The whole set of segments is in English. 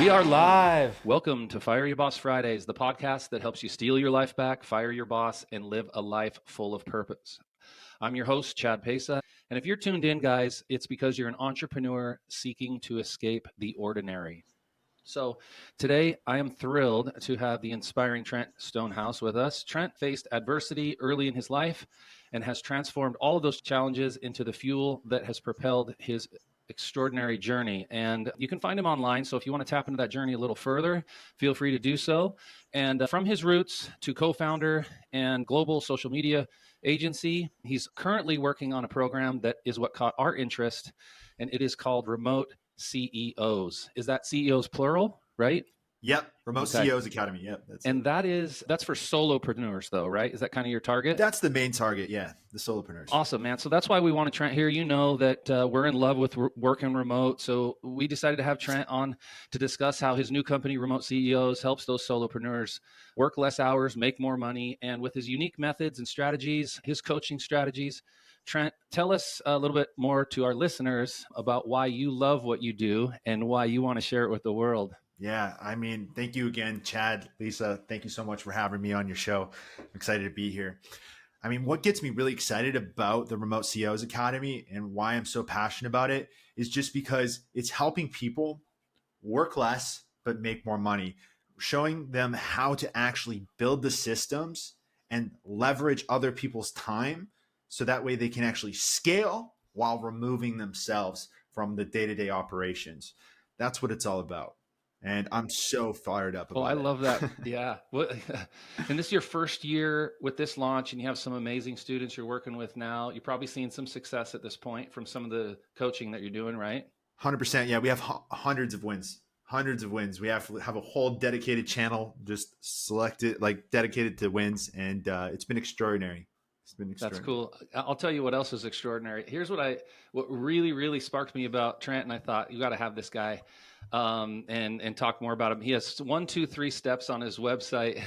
We are live. Welcome to Fire Your Boss Fridays, the podcast that helps you steal your life back, fire your boss, and live a life full of purpose. I'm your host, Chad Passa. And if you're tuned in, guys, it's because you're an entrepreneur seeking to escape the ordinary. So today I am thrilled to have the inspiring Trent Stonehouse with us. Trent faced adversity early in his life and has transformed all of those challenges into the fuel that has propelled his extraordinary journey. And you can find him online. So if you want to tap into that journey a little further, feel free to do so. And from his roots to co-founder and global social media agency, he's currently working on a program that is what caught our interest, and it is called Remote CEOs. Is that CEOs plural, right? Yep. Remote CEOs Academy. Yep. That's for solopreneurs though, right? Is that kind of your target? That's the main target. Yeah. The solopreneurs. Awesome, man. So that's why we want Trent here. You know that we're in love with working remote. So we decided to have Trent on to discuss how his new company, Remote CEOs, helps those solopreneurs work less hours, make more money. And with his unique methods and strategies, his coaching strategies, Trent, tell us a little bit more to our listeners about why you love what you do and why you want to share it with the world. Yeah. I mean, thank you again, Chad, Lisa. Thank you so much for having me on your show. I'm excited to be here. I mean, what gets me really excited about the Remote CEOs Academy and why I'm so passionate about it is just because it's helping people work less, but make more money, showing them how to actually build the systems and leverage other people's time. So that way they can actually scale while removing themselves from the day-to-day operations. That's what it's all about. And I'm so fired up about it. I love that. Yeah. And this is your first year with this launch, and you have some amazing students you're working with now. You're probably seeing some success at this point from some of the coaching that you're doing, right? 100%. Yeah. We have hundreds of wins. We have a whole dedicated channel just selected, like dedicated to wins. And it's been extraordinary. That's cool. I'll tell you what else is extraordinary. Here's what really, really sparked me about Trent. And I thought, you got to have this guy and talk more about him. He has 1, 2, 3 steps on his website.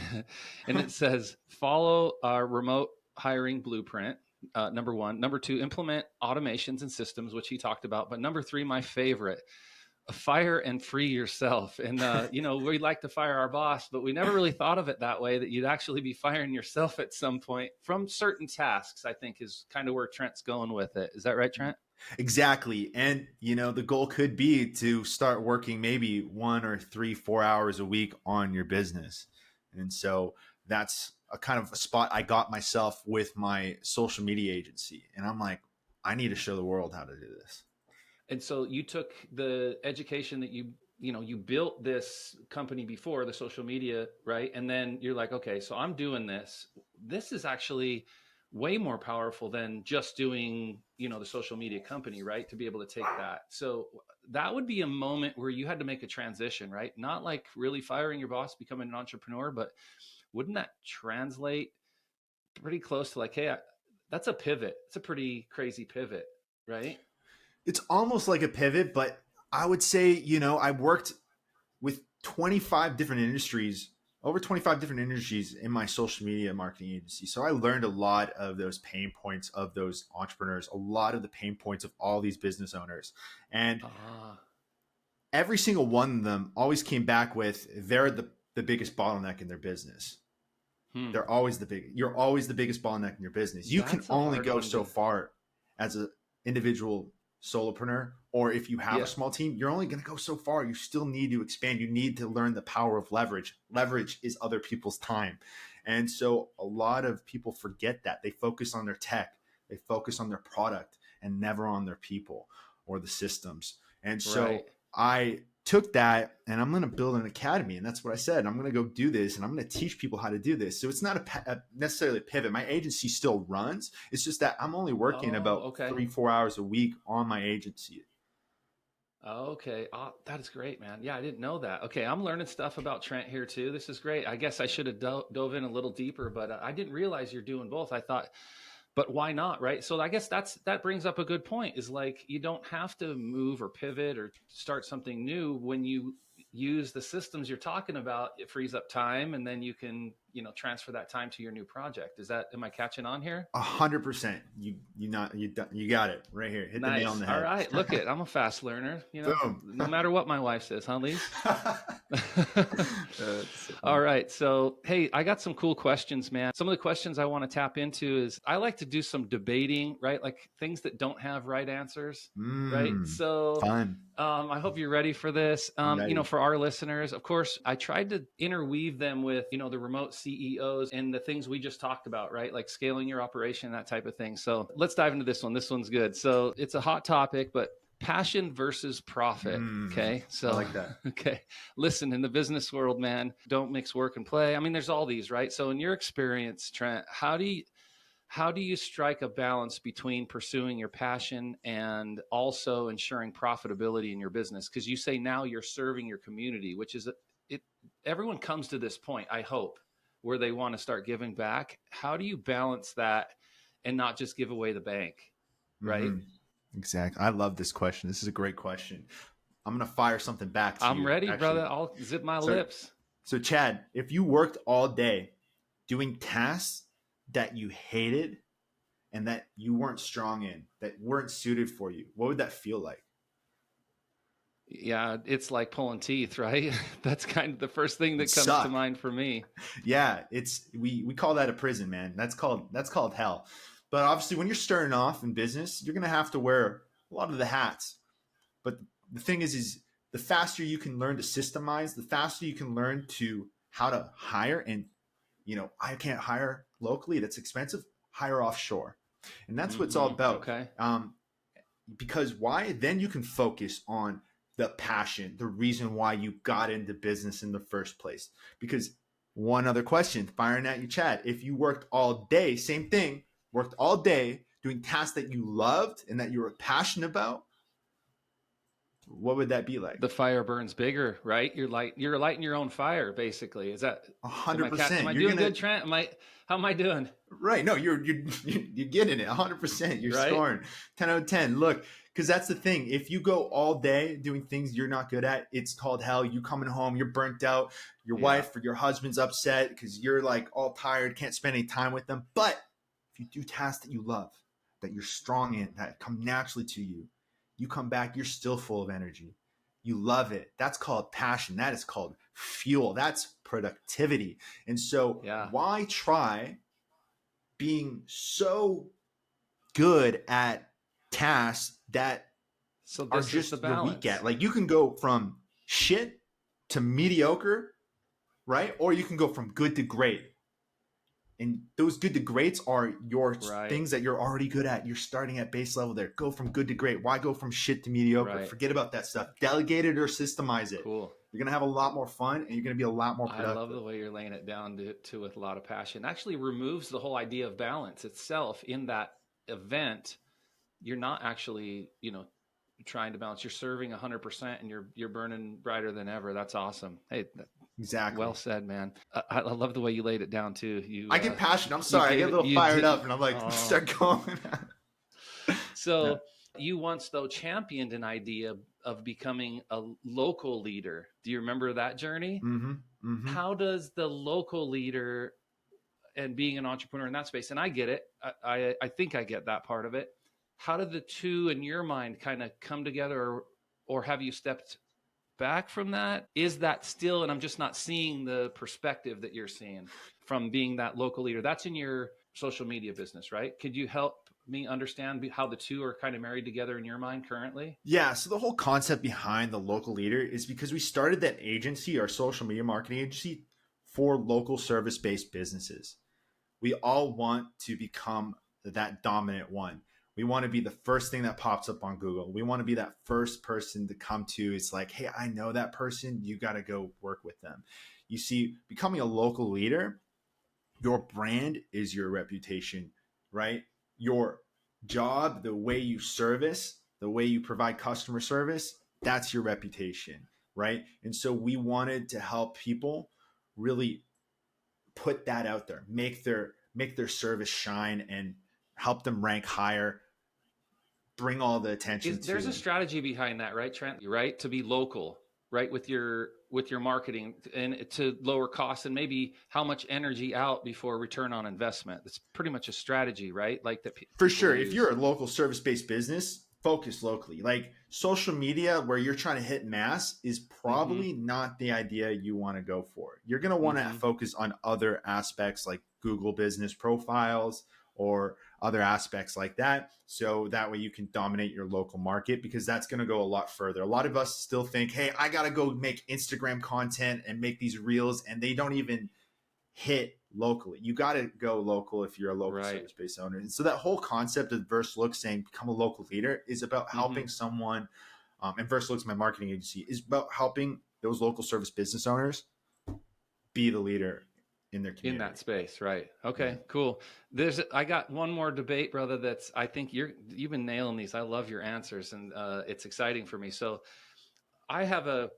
And it says, follow our remote hiring blueprint. Number 1. Number 2, implement automations and systems, which he talked about. But number 3, my favorite, fire and free yourself. And, we like to fire our boss, but we never really thought of it that way, that you'd actually be firing yourself at some point from certain tasks, I think is kind of where Trent's going with it. Is that right, Trent? Exactly. And, the goal could be to start working maybe 1 or 3, 4 hours a week on your business. And so that's a kind of a spot I got myself with my social media agency. And I'm like, I need to show the world how to do this. And so you took the education that you built this company before, the social media, right? And then you're like, okay, so I'm doing this. This is actually way more powerful than just doing, the social media company, right? To be able to take that. So that would be a moment where you had to make a transition, right? Not like really firing your boss, becoming an entrepreneur, but wouldn't that translate pretty close to like, hey, that's a pivot. It's a pretty crazy pivot, right? It's almost like a pivot, but I would say, I worked with 25 different industries, over 25 different industries in my social media marketing agency. So I learned a lot of those pain points of those entrepreneurs, a lot of the pain points of all these business owners. And every single one of them always came back with, they're the biggest bottleneck in their business. You're always the biggest bottleneck in your business. You can only go so far as an individual solopreneur, or if you have a small team, you're only going to go so far. You still need to expand. You need to learn the power of leverage. Leverage is other people's time. And so a lot of people forget that. They focus on their tech, they focus on their product, and never on their people or the systems. And so I took that and I'm going to build an academy. And that's what I said. I'm going to go do this and I'm going to teach people how to do this. So it's not necessarily a pivot. My agency still runs. It's just that I'm only working about 3-4 hours a week on my agency. Okay. That is great, man. Yeah, I didn't know that. Okay. I'm learning stuff about Trent here too. This is great. I guess I should have dove in a little deeper, but I didn't realize you're doing both. I thought, but why not? Right. So I guess that brings up a good point, is like, you don't have to move or pivot or start something new when you use the systems you're talking about. It frees up time, and then you can, transfer that time to your new project. Am I catching on here? 100%. You got it right here. Hit the nail on Nice. the All head. right. Look I'm a fast learner, Boom. no matter what my wife says, huh, Lise? So All right. So, hey, I got some cool questions, man. Some of the questions I want to tap into is I like to do some debating, right? Like things that don't have right answers, right? So, fun. I hope you're ready for this. I'm ready. For our listeners, of course, I tried to interweave them with, the remote CEOs and the things we just talked about, right? Like scaling your operation, that type of thing. So let's dive into this one. This one's good. So it's a hot topic, but passion versus profit. Okay. So I like that. Okay. Listen, in the business world, man, don't mix work and play. I mean, there's all these, right? So in your experience, Trent, how do you strike a balance between pursuing your passion and also ensuring profitability in your business? Because you say now you're serving your community, which is everyone comes to this point, I hope, where they want to start giving back. How do you balance that and not just give away the bank, right? Exactly. I love this question. This is a great question. I'm going to fire something back to you. I'm ready, actually. brother. I'll zip my lips. So Chad, if you worked all day doing tasks that you hated and that you weren't strong in, that weren't suited for you, what would that feel like? Yeah, it's like pulling teeth, right? That's kind of the first thing that comes to mind for me. Yeah, we call that a prison, man. That's called hell. But obviously when you're starting off in business, you're going to have to wear a lot of the hats. But the thing is the faster you can learn to systemize, the faster you can learn to how to hire. And, I can't hire locally. That's expensive. Hire offshore. And that's what it's all about. Okay. Because why? Then you can focus on the passion, the reason why you got into business in the first place. Because one other question, firing at you, Chad, if you worked all day, same thing, worked all day doing tasks that you loved and that you were passionate about, what would that be like? The fire burns bigger, right? You're lighting your own fire, basically. Is that 100%? Am I doing good, Trent? How am I doing? Right. No, you're getting it 100%. You're right? scoring 10 out of 10. Look, because that's the thing. If you go all day doing things you're not good at, it's called hell. You coming home, you're burnt out. Your wife or your husband's upset because you're like all tired, can't spend any time with them. But if you do tasks that you love, that you're strong in, that come naturally to you, you come back, you're still full of energy. You love it. That's called passion. That is called fuel. That's productivity. And so why try being so good at tasks that are just you're weak at? Like you can go from shit to mediocre, right? Or you can go from good to great. And those good to greats are your things that you're already good at. You're starting at base level there. Go from good to great. Why go from shit to mediocre? Forget about that stuff. Delegate it or systemize it. Cool. You're going to have a lot more fun and you're going to be a lot more productive. I love the way you're laying it down to with a lot of passion. Actually removes the whole idea of balance itself in that event. You're not actually, trying to balance. You're serving 100% and you're burning brighter than ever. That's awesome. Hey, exactly. Well said, man. I love the way you laid it down too. I get passionate. I'm sorry. I get a little fired up and I'm like, start going. So you once though championed an idea of becoming a local leader. Do you remember that journey? How does the local leader and being an entrepreneur in that space, and I get it. I think I get that part of it. How did the two in your mind kind of come together, or have you stepped back from that? Is that still, and I'm just not seeing the perspective that you're seeing from being that local leader? That's in your social media business, right? Could you help me understand how the two are kind of married together in your mind currently? Yeah. So the whole concept behind the local leader is because we started that agency, our social media marketing agency, for local service-based businesses. We all want to become that dominant one. We want to be the first thing that pops up on Google. We want to be that first person to come to. It's like, hey, I know that person. You got to go work with them. You see, becoming a local leader, your brand is your reputation, right? Your job, the way you service, the way you provide customer service, that's your reputation, right? And so we wanted to help people really put that out there, make their service shine and help them rank higher, bring all the attention to There's them. a strategy behind that, right, Trent? You're right, to be local. right, with your marketing, and to lower costs and maybe how much energy out before return on investment. That's pretty much a strategy, right? Like that For people sure. If you're use. a local service-based business, focus locally. Like social media where you're trying to hit mass is Mm-hmm. probably not the idea you want to go for. You're going to want to Mm-hmm. focus on other aspects like Google business profiles or other aspects like that. So that way you can dominate your local market, because that's going to go a lot further. A lot of us still think, hey, I got to go make Instagram content and make these reels, and they don't even hit locally. You got to go local if you're a local Right. service-based owner. And so that whole concept of VersedLook saying become a local leader is about Mm-hmm. helping someone. And VersedLook's my marketing agency, is about helping those local service business owners be the leader in their In that community. space, right? Yeah, Okay, cool. I got one more debate, brother. That's, I think you've been nailing these. I love your answers, and it's exciting for me. So I have a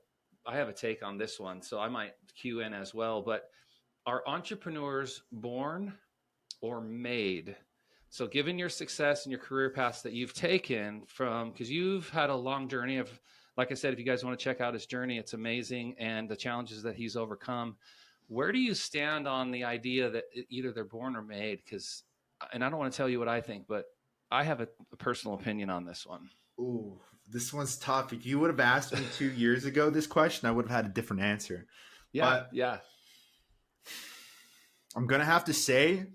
take on this one, so I might cue in as well. But are entrepreneurs born or made? So given your success and your career paths that you've taken from, because you've had a long journey of, like I said, if you guys want to check out his journey, it's amazing, and the challenges that he's overcome. Where do you stand on the idea that either they're born or made? Because, and I don't want to tell you what I think, but I have a personal opinion on this one. ooh, this one's tough. If you would have asked me 2 years ago this question, I would have had a different answer. Yeah, But yeah. I'm gonna have to say,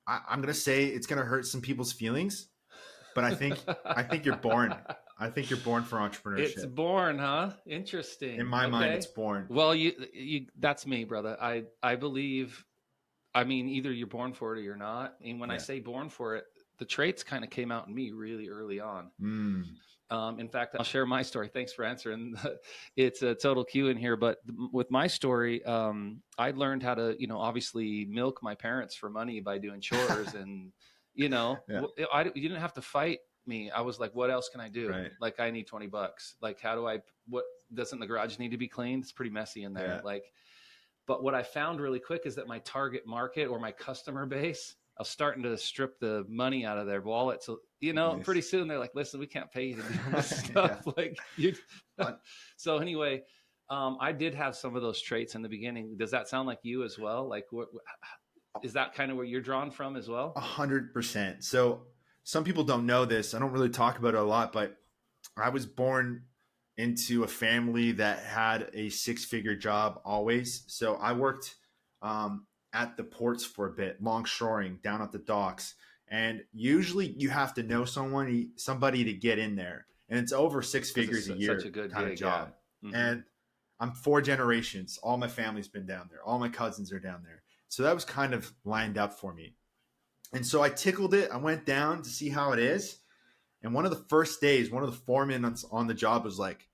I'm gonna say it's gonna hurt some people's feelings. But I think you're born. I think you're born for It's entrepreneurship. born, huh? In Interesting. my mind, Okay. it's born. Well, you that's me, brother. I believe, I mean, either you're born for it or you're not. And when I Yeah. say born for it, the traits kind of came out in me really early on. Mm. In fact, I'll share my story. Thanks for answering. It's a total cue in here, but with my story, I learned how to, obviously milk my parents for money by doing chores, and Yeah. you didn't have to fight me. I was like, what else can I do? Right. Like, I need $20. Like, how do I? What doesn't the garage need to be cleaned? It's pretty messy in there. Yeah. Like, but what I found really quick is that my target market, or my customer base, I was starting to strip the money out of their wallet. So, Nice. pretty soon they're like, listen, we can't pay you to do all this Yeah. stuff. Like you. Uh, So anyway, I did have some of those traits in the beginning. Does that sound like you as well? Like, is that kind of where you're drawn from as well? 100%. So some people don't know this. I don't really talk about it a lot, but I was born into a family that had a six-figure job always. So I worked at the ports for a bit, longshoring down at the docks. And usually you have to know somebody to get in there. And it's over six Because figures a it's such a year good kind of gig. Yeah. job. Mm-hmm. And I'm four generations. All my family's been down there. All my cousins are down there. So that was kind of lined up for me. And so I tickled it. I went down to see how it is. And one of the first days, one of the foremen on the job was like,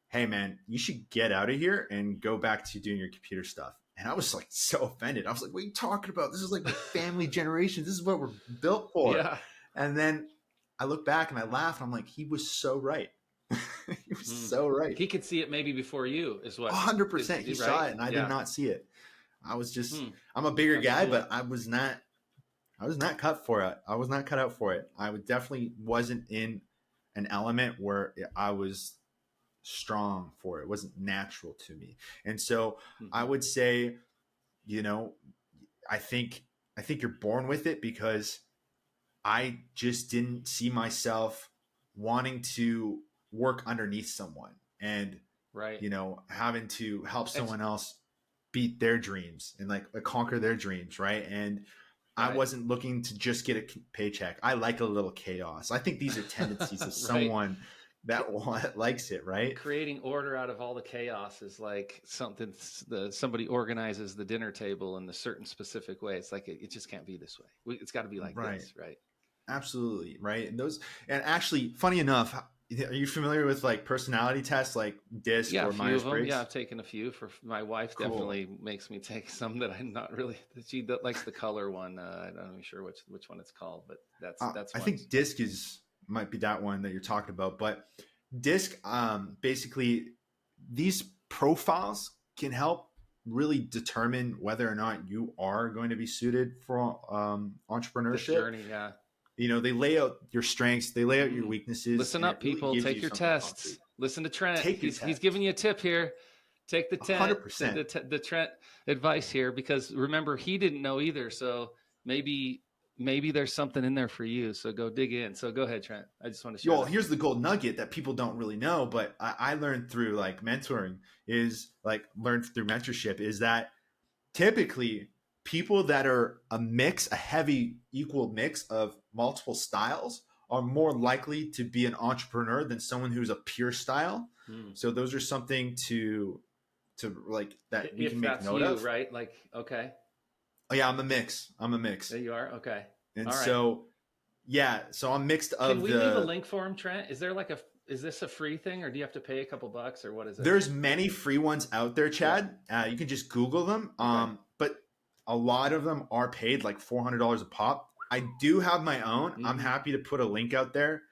hey, man, you should get out of here and go back to doing your computer stuff. And I was like so offended. I was like, what are you talking about? This is like family generations. This is what we're built for. Yeah. And then I look back and I laugh. And I'm like, he was so right. He was so right. He could see it maybe before you, is what. 100%. He Right? saw it and I did not see it. I was just, Hmm. I'm a bigger That's guy, cool. but I was not cut for it. I was not cut out for it. I definitely wasn't in an element where I was strong for it. It wasn't natural to me. And so I would say, I think you're born with it, because I just didn't see myself wanting to work underneath someone and, Right. having to help someone else beat their dreams and like conquer their dreams. Right. And I Right. wasn't looking to just get a paycheck. I like a little chaos. I think these are tendencies of Right. someone that likes it, right? Creating order out of all the chaos is like something somebody organizes the dinner table in a certain specific way. It's like, it just can't be this way. It's got to be like Right. this, right? Absolutely, right. And actually, funny enough, are you familiar with like personality tests like DISC Yeah, or a few of them. Myers-Briggs? Yeah, I've taken a few. For my wife, Cool. definitely makes me take some that I'm not really. She likes the color one. I'm not even sure which one it's called, but that's. I think DISC might be that one that you're talking about. But DISC, basically, these profiles can help really determine whether or not you are going to be suited for entrepreneurship. This journey, yeah. They lay out your strengths, they lay out your weaknesses. Listen and up, it really people. gives Take you your something tests. concrete. Listen to Trent. Take the He's test. giving you a tip here. Take the tent, 100%. the Trent advice here, because remember, he didn't know either. So maybe there's something in there for you. So go dig in. So go ahead, Trent. I just want to share Well, that. here's the gold nugget that people don't really know, but I learned through like mentoring learned through mentorship is that typically people that are a heavy equal mix of multiple styles are more likely to be an entrepreneur than someone who's a pure style. So those are something to like that we If can make that's note you, of. right? Like, okay, Oh yeah, I'm a mix. there you are. Okay, And all right. so yeah, so I'm mixed Can of we leave a the link for him, Trent? Is there like is this a free thing, or do you have to pay a couple bucks, or what is it? there's many free ones out there, Yeah. Chad. You can just Google them. Okay. But a lot of them are paid like $400 a pop. I do have my own. I'm happy to put a link out there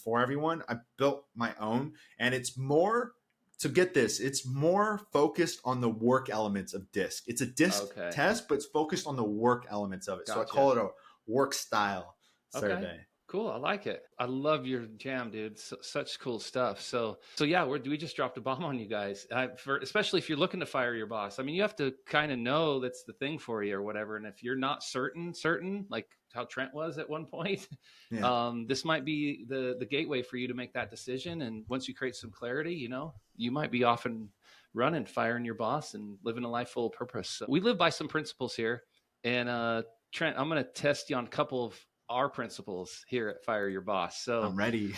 for everyone. I built my own, and it's more. So get this, it's more focused on the work elements of DISC. It's a DISC test, but it's focused on the work elements of it. Gotcha. So I call it a work style survey. Cool. I like it. I love your jam, dude. Such cool stuff. So yeah, we just dropped a bomb on you guys. Especially if you're looking to fire your boss. I mean, you have to kind of know that's the thing for you or whatever. And if you're not certain, like how Trent was at one point, this might be the gateway for you to make that decision. And once you create some clarity, you might be off and running, firing your boss and living a life full of purpose. So we live by some principles here. And Trent, I'm going to test you on a couple of our principles here at Fire Your Boss. So I'm ready.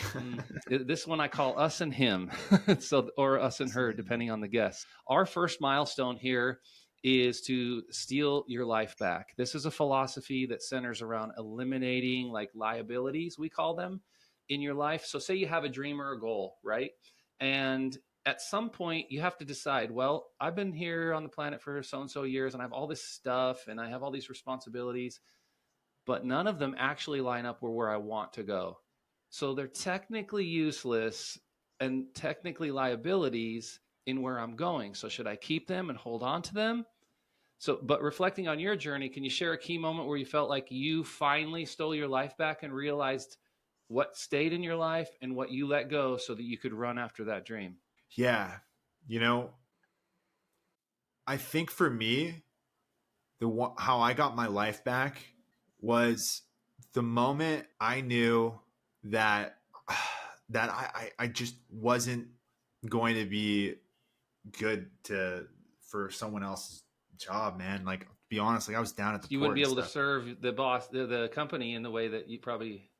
This one I call us and him, or us and her, depending on the guest. Our first milestone here is to steal your life back. This is a philosophy that centers around eliminating like liabilities, we call them, in your life. So say you have a dream or a goal, right? And at some point you have to decide, well, I've been here on the planet for so-and-so years and I have all this stuff and I have all these responsibilities, but none of them actually line up where I want to go. So they're technically useless and technically liabilities in where I'm going. So should I keep them and hold on to them? So, but reflecting on your journey, can you share a key moment where you felt like you finally stole your life back and realized what stayed in your life and what you let go so that you could run after that dream? Yeah. I think for me, how I got my life back was the moment I knew that I just wasn't going to be good for someone else's job, man. Like, to be honest, like I was down at the You port wouldn't be and able to stuff. serve the boss, the company in the way that you probably.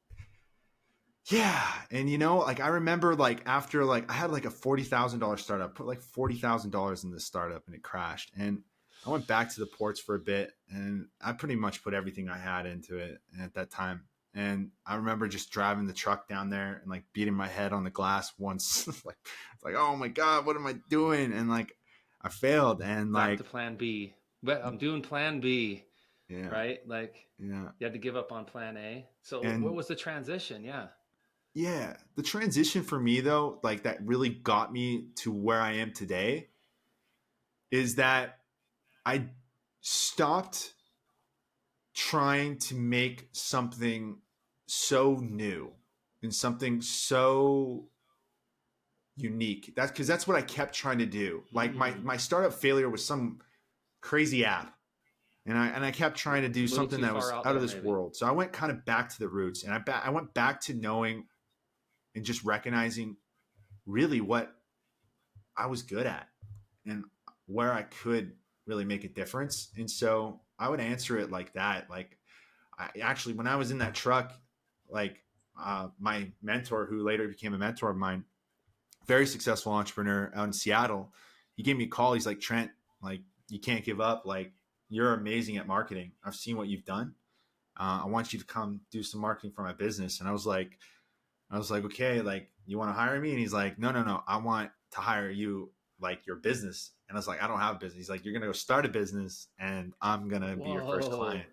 Yeah. And like I remember like after like I had like a $40,000 startup, put like $40,000 in this startup and it crashed. And I went back to the ports for a bit and I pretty much put everything I had into it at that time. And I remember just driving the truck down there and like beating my head on the glass once. like, oh my God, what am I doing? And like I failed and Back like to plan B. But I'm doing plan B. yeah. Right? Like Yeah. you had to give up on plan A. So what And was the transition? Yeah. yeah, the transition for me though, like that really got me to where I am today is that I stopped trying to make something so new and something so unique. That's because that's what I kept trying to do. Like my startup failure was some crazy app. And I kept trying to do A little something too that far was out out of there, this maybe. world. So I went kind of back to the roots and I went back to knowing and just recognizing really what I was good at and where I could really make a difference. And so I would answer it like that. Like I actually, when I was in that truck, like my mentor, who later became a mentor of mine, very successful entrepreneur out in Seattle, he gave me a call. He's like, Trent, like you can't give up. Like you're amazing at marketing. I've seen what you've done. I want you to come do some marketing for my business. And I was like, okay, like you want to hire me? And he's like, no. I want to hire you, like your business. And I was like, I don't have a business. He's like, you're going to go start a business and I'm going to be your first client.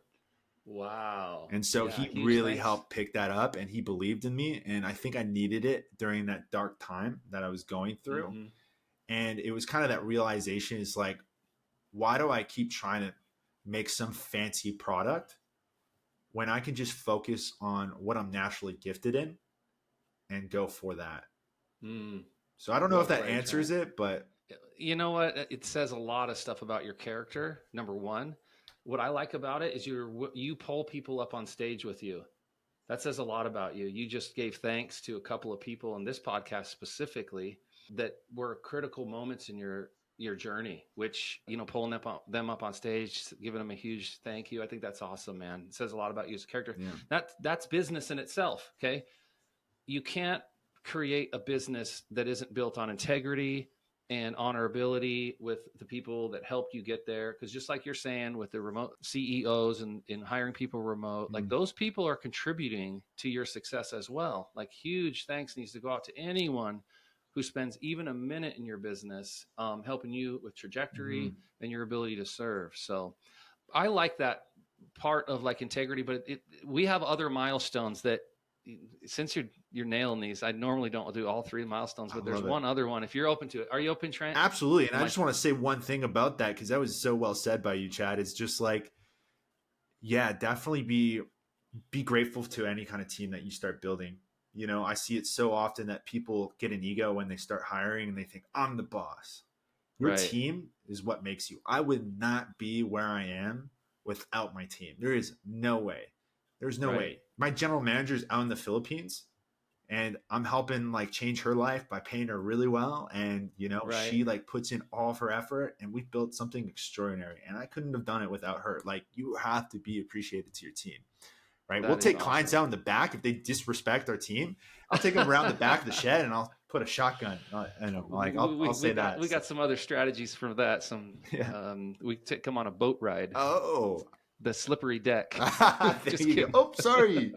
Wow. And so Yeah, he huge really thanks. helped pick that up and he believed in me. And I think I needed it during that dark time that I was going through. Mm-hmm. And it was kind of that realization is like, why do I keep trying to make some fancy product when I can just focus on what I'm naturally gifted in and go for that? So I don't know Well if that played, answers Trent. it, but You know what? It says a lot of stuff about your character. Number one, what I like about it is you pull people up on stage with you. That says a lot about you. You just gave thanks to a couple of people in this podcast specifically that were critical moments in your journey, which, pulling them up on stage, giving them a huge thank you. I think that's awesome, man. It says a lot about you as a character. yeah. That's business in itself. Okay. You can't create a business that isn't built on integrity and honorability with the people that helped you get there. Because just like you're saying with the remote CEOs and hiring people remote, like those people are contributing to your success as well. Like huge thanks needs to go out to anyone who spends even a minute in your business, helping you with trajectory and your ability to serve. So I like that part of like integrity, but we have other milestones that, since you're nailing these, I normally don't do all three milestones, but there's one other one. If you're open to it, are you open, Trent? Absolutely. And I just want to say one thing about that, because that was so well said by you, Chad. It's just like, yeah, definitely be grateful to any kind of team that you start building. I see it so often that people get an ego when they start hiring and they think, I'm the boss. Your Right. team is what makes you. I would not be where I am without my team. There is no way. There's no way. My general manager is out in the Philippines, and I'm helping like change her life by paying her really well. And, she like puts in all of her effort, and we've built something extraordinary. And I couldn't have done it without her. Like, you have to be appreciated to your team, right? We'll take clients out in the back. If they disrespect our team, I'll take them around the back of the shed and I'll put a shotgun. I'll say that. We got some other strategies for that. We take them on a boat ride. Oh, the slippery deck. Just kidding. Oh, sorry.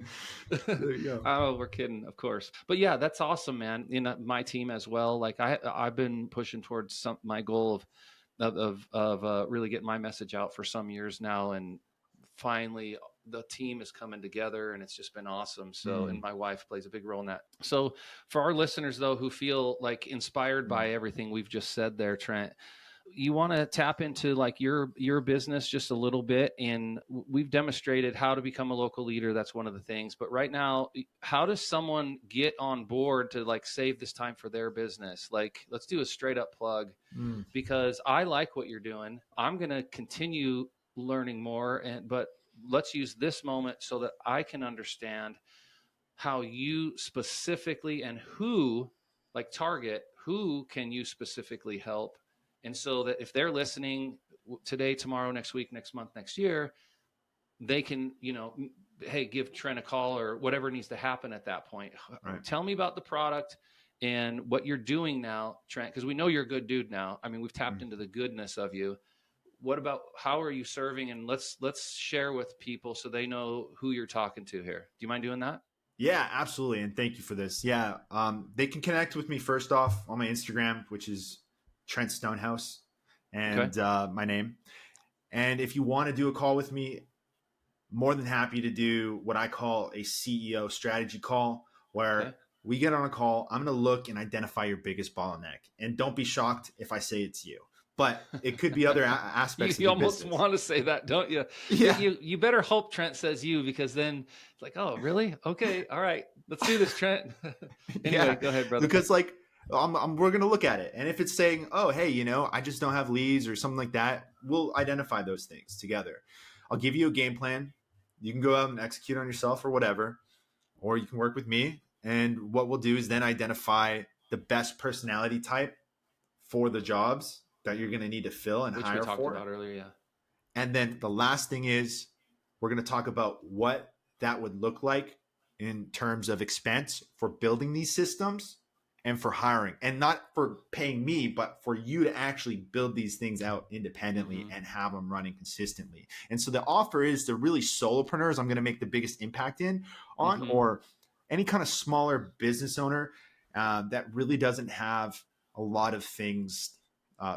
There you go. Oh, we're kidding, of course. But yeah, that's awesome, man. My team as well. Like I've been pushing towards my goal of really getting my message out for some years now, and finally the team is coming together, and it's just been awesome. So, and my wife plays a big role in that. So for our listeners though, who feel like inspired by everything we've just said there, Trent, you want to tap into like your business just a little bit, and we've demonstrated how to become a local leader. That's one of the things. But right now, how does someone get on board to like save this time for their business? Like, let's do a straight up plug, because I like what you're doing. I'm going to continue learning more, but let's use this moment so that I can understand how you specifically and who, like target, who can you specifically help. And so that if they're listening today, tomorrow, next week, next month, next year, they can, hey, give Trent a call or whatever needs to happen at that point. Right. Tell me about the product and what you're doing now, Trent, because we know you're a good dude now. I mean, we've tapped into the goodness of you. What about how are you serving? And let's share with people so they know who you're talking to here. Do you mind doing that? Yeah, absolutely. And thank you for this. Yeah. They can connect with me first off on my Instagram, which is Trent Stonehouse, and my name. And if you want to do a call with me, more than happy to do what I call a CEO strategy call, where we get on a call. I'm going to look and identify your biggest bottleneck. And don't be shocked if I say it's you, but it could be other aspects. You almost want to say that, don't you? Yeah. You better hope Trent says you, because then it's like, oh, really? Okay. All right. Let's do this, Trent. Anyway, go ahead, brother. Because like, we're going to look at it. And if it's saying, oh, hey, I just don't have leads or something like that, we'll identify those things together. I'll give you a game plan. You can go out and execute on yourself or whatever, or you can work with me. And what we'll do is then identify the best personality type for the jobs that you're going to need to fill and hire for. Which we talked about earlier, yeah. And then the last thing is we're going to talk about what that would look like in terms of expense for building these systems and for hiring, and not for paying me, but for you to actually build these things out independently and have them running consistently. And so the offer is to really solopreneurs I'm going to make the biggest impact on, or any kind of smaller business owner that really doesn't have a lot of things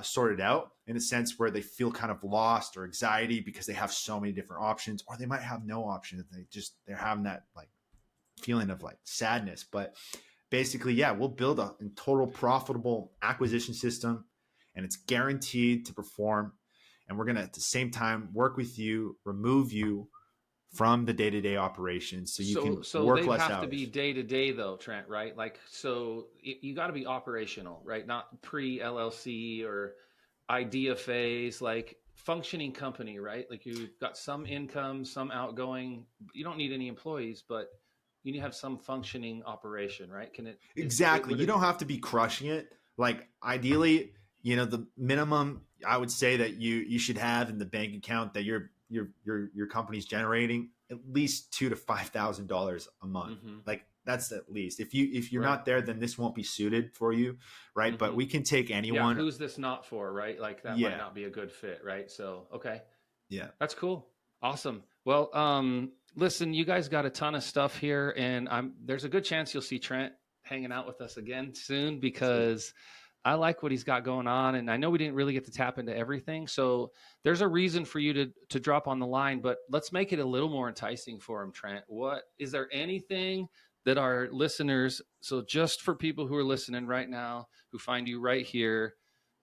sorted out, in a sense where they feel kind of lost or anxiety because they have so many different options, or they might have no options. They're having that like feeling of like sadness. But basically, yeah, we'll build a total profitable acquisition system, and it's guaranteed to perform. And we're going to, at the same time, work with you, remove you from the day-to-day operations, so you can So work they'd less have to be hours. day to day though, Trent, right? Like, so you got to be operational, right? Not pre LLC or idea phase, like functioning company, right? Like you've got some income, some outgoing. You don't need any employees, but you need to have some functioning operation, right? Can it, Exactly. would You it, don't have to be crushing it. Like ideally, the minimum I would say that you should have in the bank account that your company's generating at least $2,000 to $5,000 a month. mm-hmm, Like that's at least. If you're right. not there, then this won't be suited for you, right? But Mm-hmm. we can take Yeah. anyone. Who's this not for, right? Like that might Yeah. not be a good fit, right? So, okay. Yeah. That's cool. Awesome. Well, listen, you guys got a ton of stuff here, and there's a good chance you'll see Trent hanging out with us again soon Sweet. because I like what he's got going on, and I know we didn't really get to tap into everything. So there's a reason for you to drop on the line, but let's make it a little more enticing for him, Trent. What is there anything that our listeners, so just for people who are listening right now, who find you right here,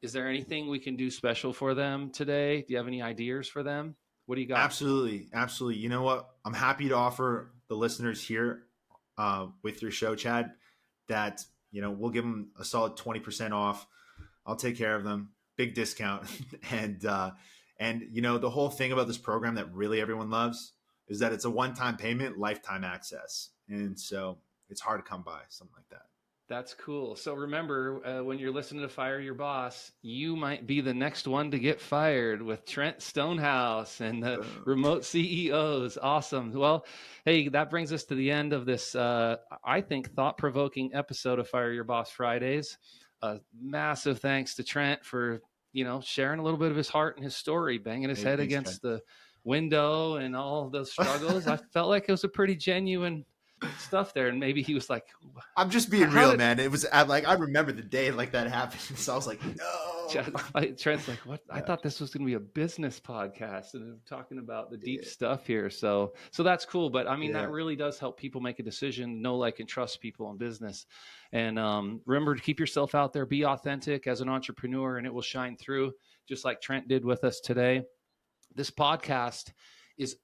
is there anything we can do special for them today? Do you have any ideas for them? What do you got? Absolutely, absolutely. You know what? I'm happy to offer the listeners here with your show, Chad, that we'll give them a solid 20% off. I'll take care of them, big discount, and the whole thing about this program that really everyone loves is that it's a one-time payment, lifetime access, and so it's hard to come by something like that. That's cool. So remember, when you're listening to Fire Your Boss, you might be the next one to get fired with Trent Stonehouse and the remote CEOs. Awesome. Well, hey, that brings us to the end of this, I think, thought-provoking episode of Fire Your Boss Fridays. Massive thanks to Trent for, sharing a little bit of his heart and his story, banging his Hey, head thanks, Chad. against the window and all those struggles. I felt like it was a pretty genuine stuff there. And maybe he was like, I'm just being how real, did, man. It was I remember the day like that happened, so I was like, no. Trent's like, what? I Yeah, thought this was going to be a business podcast and I'm talking about the deep yeah, stuff here. So that's cool. But I mean, that yeah. really does help people make a decision, know, like, and trust people in business. And remember to keep yourself out there, be authentic as an entrepreneur, and it will shine through, just like Trent did with us today. This podcast is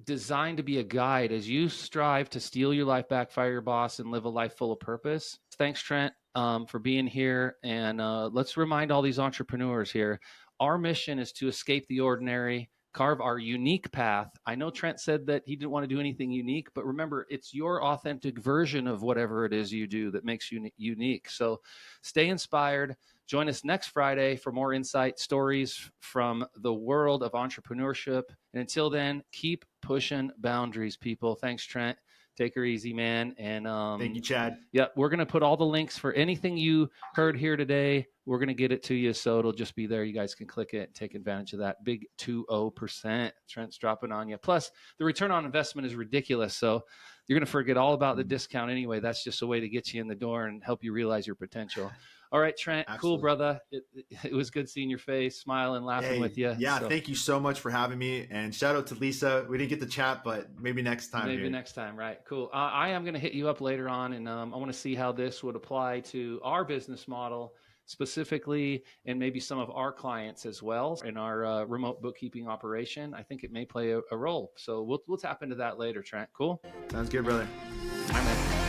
designed to be a guide as you strive to steal your life back, fire your boss, and live a life full of purpose. Thanks, Trent, for being here. And let's remind all these entrepreneurs here, our mission is to escape the ordinary, carve our unique path. I know Trent said that he didn't want to do anything unique, but remember, it's your authentic version of whatever it is you do that makes you unique. So stay inspired. Join us next Friday for more insight stories from the world of entrepreneurship. And until then, keep pushing boundaries, people. Thanks, Trent. Take her easy, man. And Thank you, Chad. yeah, we're going to put all the links for anything you heard here today. We're going to get it to you, so it'll just be there. You guys can click it and take advantage of that big 20%. Trent's dropping on you. Plus, the return on investment is ridiculous. So you're going to forget all about the discount anyway. That's just a way to get you in the door and help you realize your potential. All right, Trent. Absolutely. Cool, brother. It was good seeing your face, smiling, laughing with you. Yeah, so thank you so much for having me. And shout out to Lisa. We didn't get to chat, but maybe next time. Maybe next time, right? Cool. I am going to hit you up later on, and I want to see how this would apply to our business model specifically, and maybe some of our clients as well in our remote bookkeeping operation. I think it may play a role. So we'll tap into that later, Trent. Cool. Sounds good, brother. Bye, man.